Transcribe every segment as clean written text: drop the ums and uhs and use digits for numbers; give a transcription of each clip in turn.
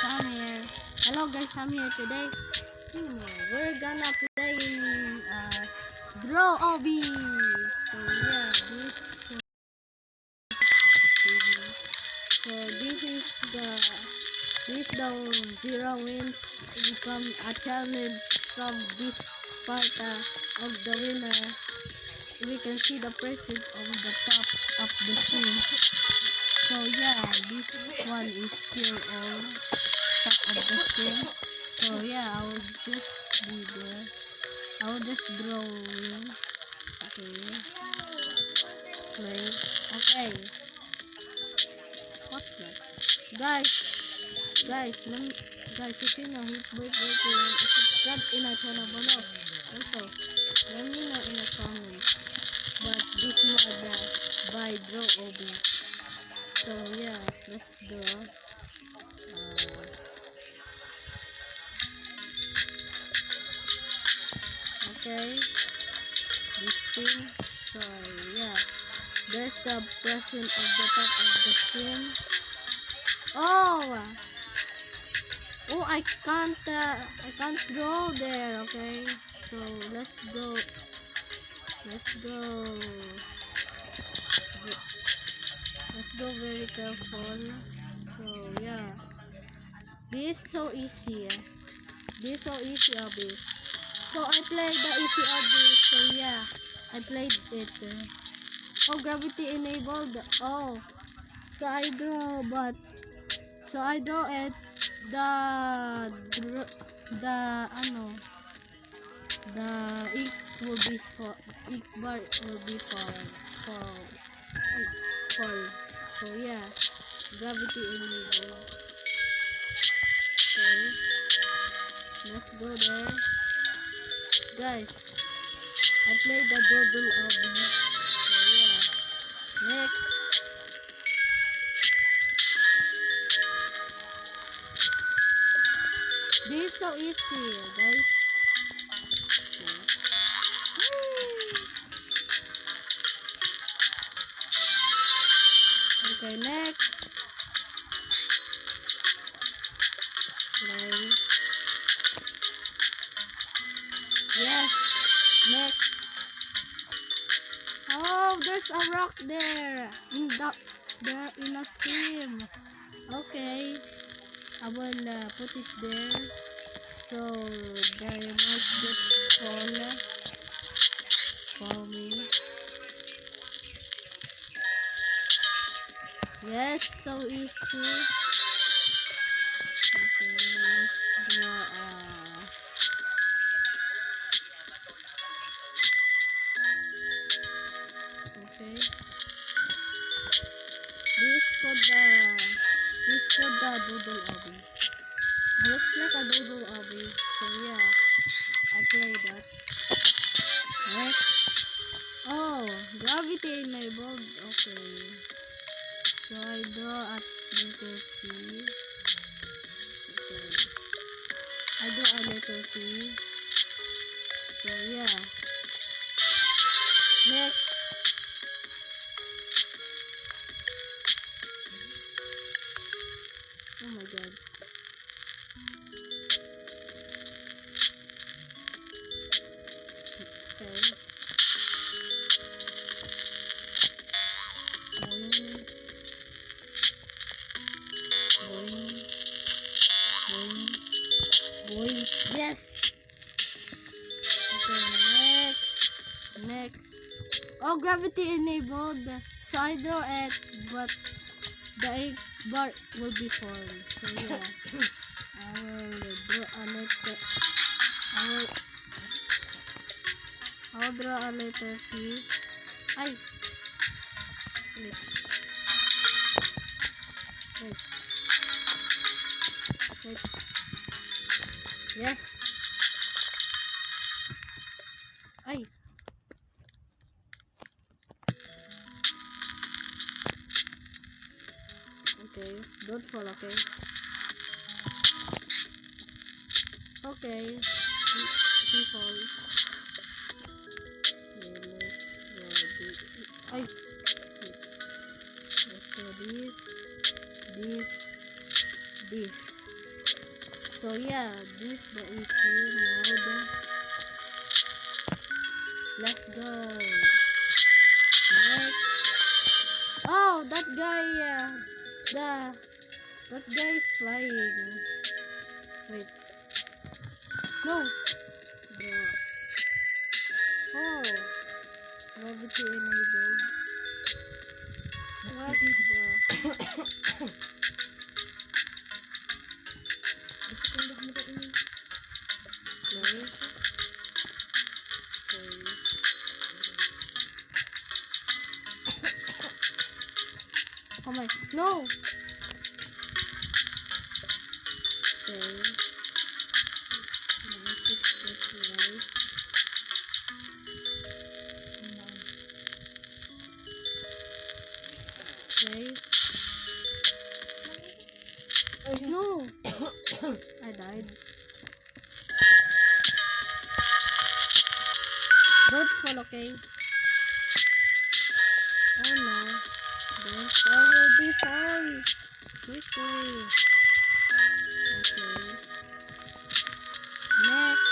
I'm here. Hello guys, I'm here today. We're gonna play Draw Obby. So yeah, this the zero wins become a challenge from this part of the winner. We can see the person on the top of the screen. So yeah, this one is still on top of the screen. So yeah, I will just draw in. Okay. Play. Okay. What's that? Guys, if you know, wait, subscribe in our channel below. Also, let me know in the comments. But this mod by Draw Obby. So yeah, let's draw. Okay, this thing. So yeah, there's the present of the top of the screen. Oh, I can't draw there. Okay, so let's go. Let's go very careful. So yeah, this is so easy. This is so easy, Obby. So I played the easy Obby. So yeah, I played it. Oh, gravity enabled. Oh, so I draw, but so I draw it. The ink will be for ink bar will be for so yeah, gravity enabled. Okay, let's go there, guys. I played the doodle of this. So yeah, next. This is so easy, guys. Okay, next. Play. Yes, next. Oh, there's a rock there in a stream. Okay, I will put it there so there might get for me. Yes, so easy. Okay, let's draw okay. This called the doodle obby. Looks like a doodle obby. So yeah, I play that. Next. Oh, gravity enabled. Okay. So I draw at letter T. Okay. I draw a letter T. So yeah. Next. Oh my god. Okay. Boing. Boing. Boing. Yes. Okay, next. Oh, gravity enabled. So I draw it, but the ink bar will be formed. So yeah. I will draw a letter. I will draw a letter T. Ay. Wait. Wait. Yes. Ay. Okay. Don't fall, okay? Okay. He falls. Ay. Let's do this. So yeah, this the easy mode. Let's go. Next. Oh, that guy, that guy is flying. Wait. No. Bro. Oh. Gravity enabled. What the? Nice. Okay. Oh my. No. Okay. Nice. That's right. Okay. No. I died. Don't fall, okay? Oh no. Don't fall before. Quickly. Okay. Next.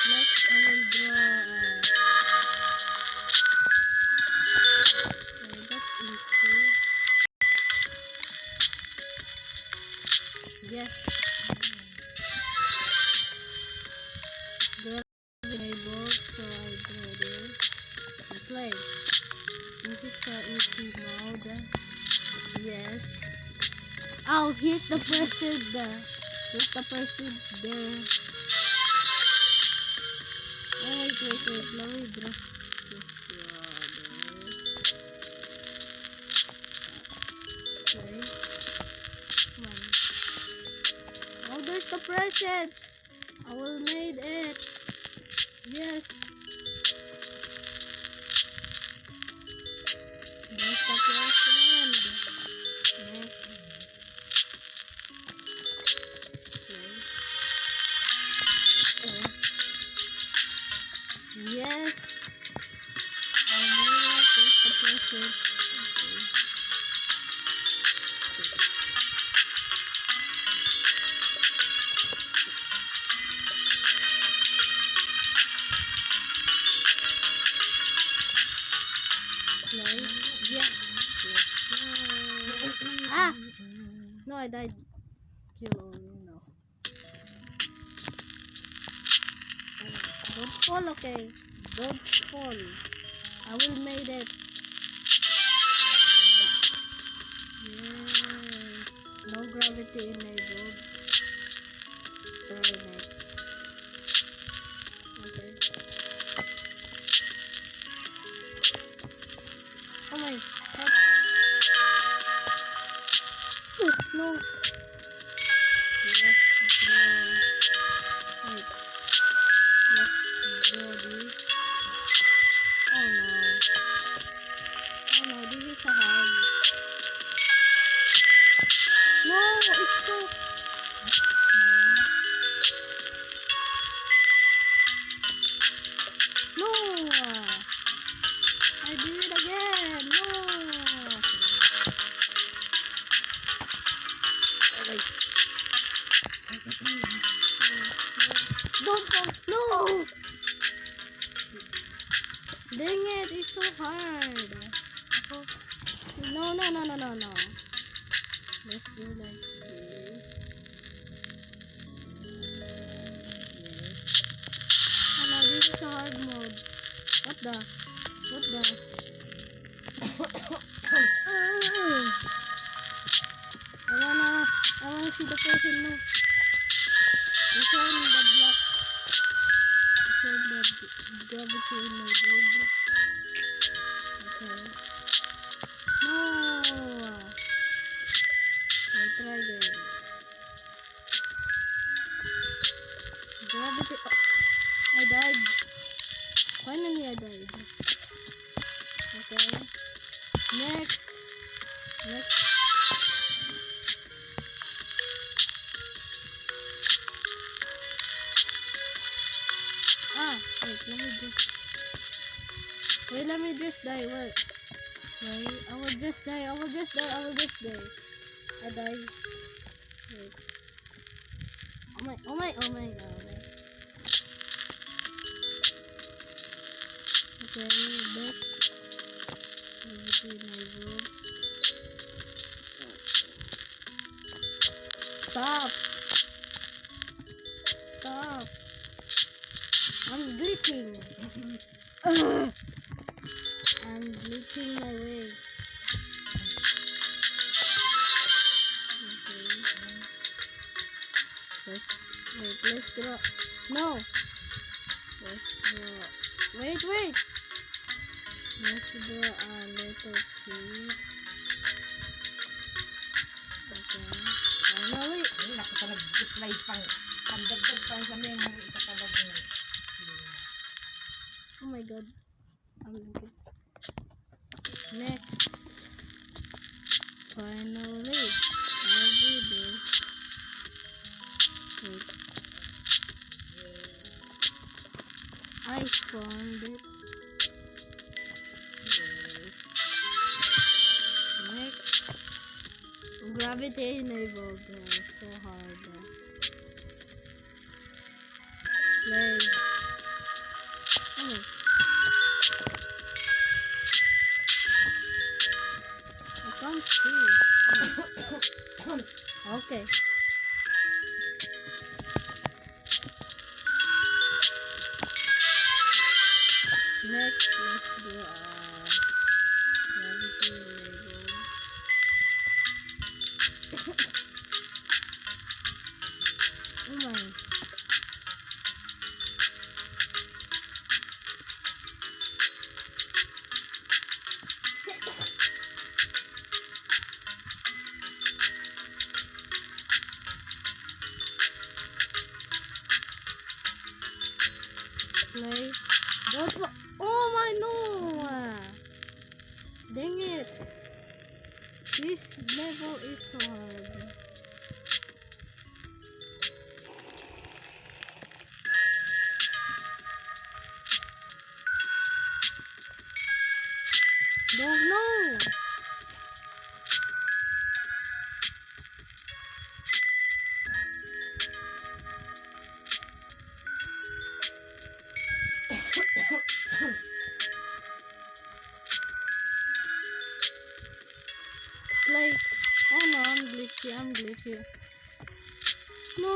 Next, I will draw. Okay, that's easy. Yes. Grab enable, so I draw this. And play. This is the easy mode. Yes. Oh, here's the person there. Here's the person there. Oh, wait. Let me draw this one. Okay. Come on. Oh, there's the present. I will made it. Yes. There's the present. Next. Okay. Oh. Yes. I made it. There's the present. Okay. Play. Yes. Let's go. Ah! No, I died. Kill only. No. Don't fall, okay? Don't fall. I will made it. Yes. No gravity enabled. Turn it. Okay. Oh my. Help. No. Let's draw. Wait. Let's draw this. Oh no. Oh no, this is a hard. No, it's so. No. No. I did it again. No. Oh wait. Don't fall. No. Dang it, it's so hard. No. Let's do like this. Yes. Oh no, this is a hard mode. What the? I wanna see the person move. This one, the block. This one, the gravity enabled. Okay. No. I'll try again. Gravity. Oh, I died. Finally, I died. Okay. Next. Ah, wait, let me just die. Wait. I will just die. I died. Wait. Okay, back. Stop! Stop! I'm glitching! I'm glitching my way. Okay. Let's draw. No! Let's draw. Wait! Let's draw a little kid. Okay. Finally! Ay, naku talaga, slide pang, pandagdag pang sa memory sa talagang. Oh my god. I'm looking. Next. Finally. I'll do this. Wait. I found it. Next. Gravity enabled. So hard. Play. Oh. I can't see. Okay. Next, let's do gravity enabled. Oh my. Play. Oh my no! Dang it! This level is so hard. Don't know! Play. Oh no, I'm glitchy. No!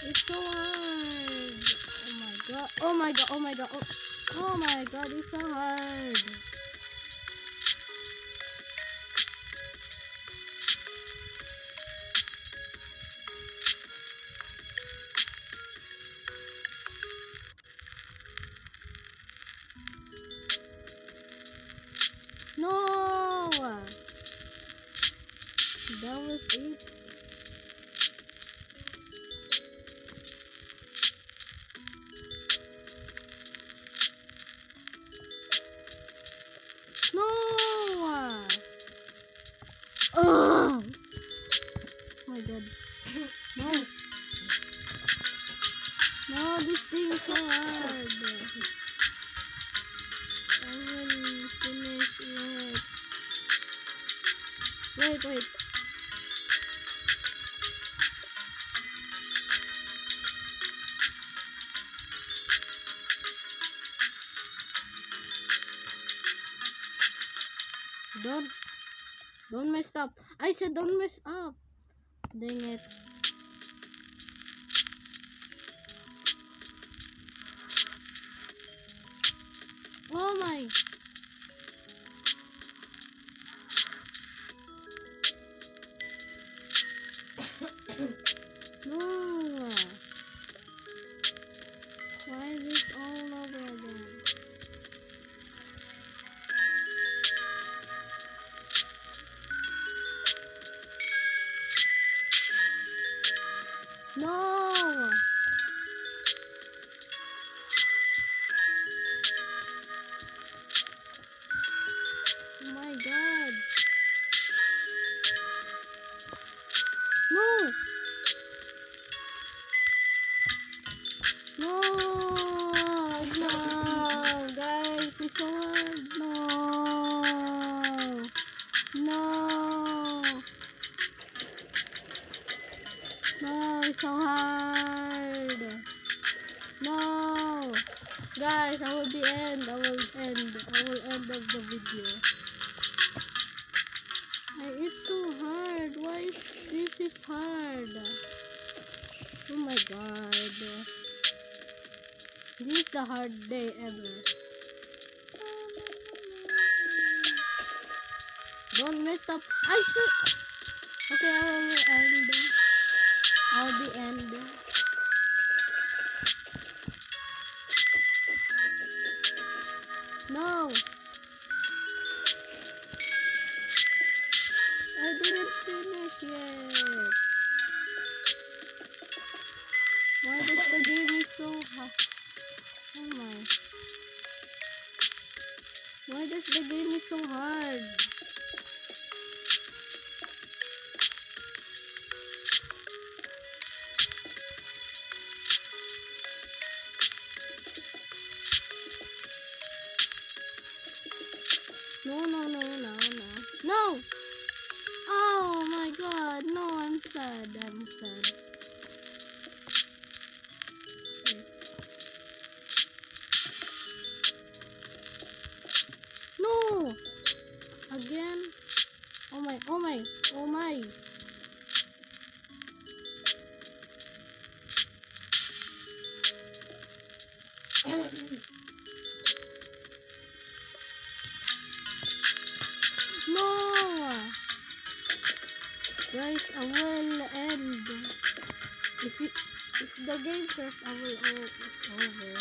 It's so hard. Oh my god. Oh my god, it's so hard. No! That was it. No! Oh my god. No. No, this thing is so hard. I will finish it. Wait. Don't mess up. I said don't mess up. Dang it. Oh my. No. Why is this all over again? No. Oh my god. No. No. No. Guys, it's so hard. No. No. so hard. No. Guys, I will end of the video. It's so hard. Why is this is hard? Oh my god. This is the hard day ever. Don't mess up. I see. Okay, I will end. I'll be end. No. I didn't finish yet. Why does the game is so hard? Oh my. Why does the game is so hard? No! Oh my god, no, I'm sad. No! Again? Oh my. No! Guys, I will end. If the game crashes, I will it's over.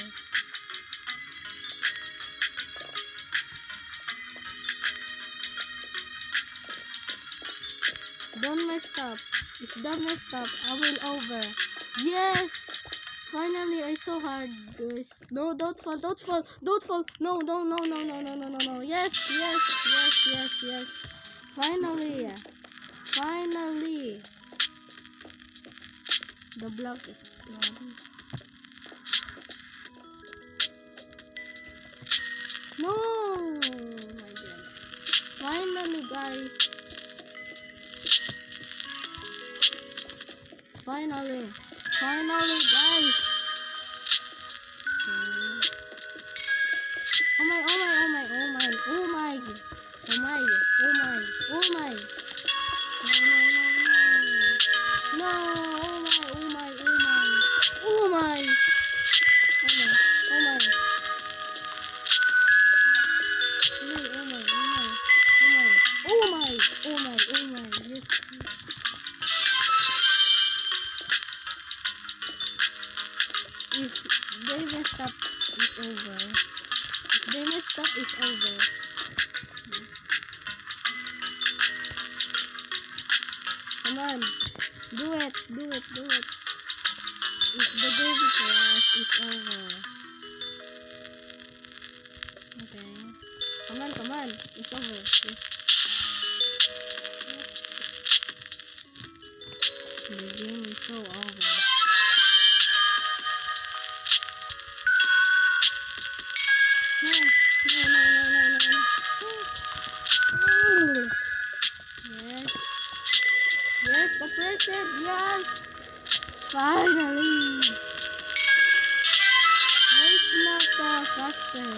Don't mess up. If don't mess up, I will over. Yes! Finally, I so hard, guys. No, don't fall. No. Yes. Finally. The block is gone. No! My god. Finally, guys. Finally, guys. Oh my. No. Oh my. Yes. If they messed up, it's over. Come on, do it. If the game crash, it's over. Okay. Come on, it's over. Yes. The game is so over. No. Yes, the present. Yes. Finally. It's not faster.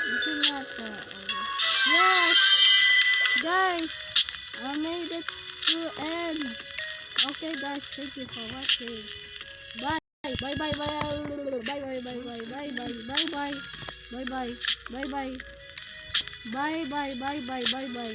It's not Yes. Guys, I made it to end. Okay, guys, thank you for watching. Bye. Bye.